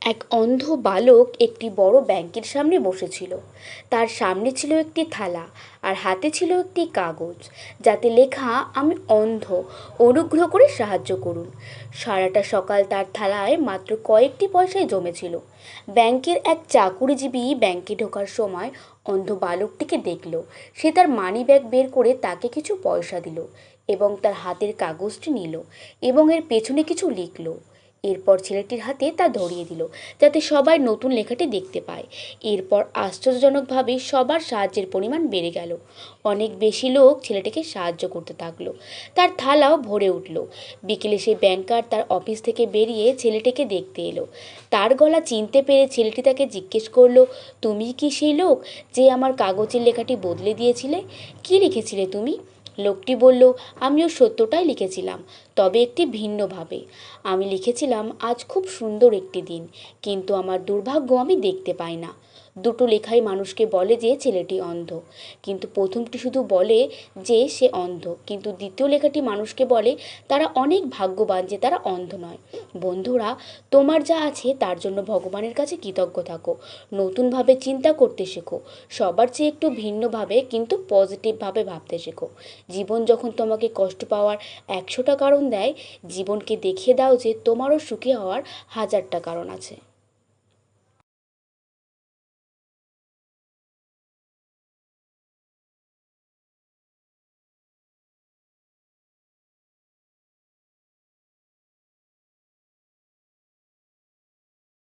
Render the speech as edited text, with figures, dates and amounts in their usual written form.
এক অন্ধ বালক একটি বড় ব্যাংকের সামনে বসেছিল। তার সামনে ছিল একটি থালা, আর হাতে ছিল একটি কাগজ, যাতে লেখা, আমি অন্ধ, অনুগ্রহ করে সাহায্য করুন। সারাটা সকাল তার থালায় মাত্র কয়েকটি পয়সায় জমেছিল। ব্যাংকের এক চাকুরিজীবী ব্যাংকে ঢোকার সময় অন্ধ বালকটিকে দেখল। সে তার মানিব্যাগ বের করে তাকে কিছু পয়সা দিল এবং তার হাতের কাগজটি নিল এবং এর পেছনে কিছু লিখল। এরপর ছেলেটির হাতে তা ধরিয়ে দিল, যাতে সবাই নতুন লেখাটি দেখতে পায়। এরপর আশ্চর্যজনকভাবে সবার সাহায্যের পরিমাণ বেড়ে গেল। অনেক বেশি লোক ছেলেটিকে সাহায্য করতে থাকলো। তার থালাও ভরে উঠল। বিকেলে সেই ব্যাংকার তার অফিস থেকে বেরিয়ে ছেলেটিকে দেখতে এলো। তার গলা চিনতে পেরে ছেলেটি তাকে জিজ্ঞেস করলো, তুমি কি সেই লোক যে আমার কাগজের লেখাটি বদলে দিয়েছিলে? কি লিখেছিলে তুমি? লোকটি বলল, আমিও সত্যটাই লিখেছিলাম, তবে একটি ভিন্নভাবে। আমি লিখেছিলাম, আজ খুব সুন্দর একটি দিন, কিন্তু আমার দুর্ভাগ্য আমি দেখতে পাই না। দুটো লেখাই মানুষকে বলে যে ছেলেটি অন্ধ, কিন্তু প্রথমটি শুধু বলে যে সে অন্ধ, কিন্তু দ্বিতীয় লেখাটি মানুষকে বলে তারা অনেক ভাগ্যবান যে তারা অন্ধ নয়। বন্ধুরা, তোমার যা আছে তার জন্য ভগবানের কাছে কৃতজ্ঞ থাকো। নতুনভাবে চিন্তা করতে শেখো। সবার চেয়ে একটু ভিন্নভাবে কিন্তু পজিটিভভাবে ভাবতে শেখো। জীবন যখন তোমাকে কষ্ট পাওয়ার 100টা কারণ দেয়, জীবনকে দেখিয়ে দাও যে তোমারও সুখী হওয়ার 1000টা কারণ আছে।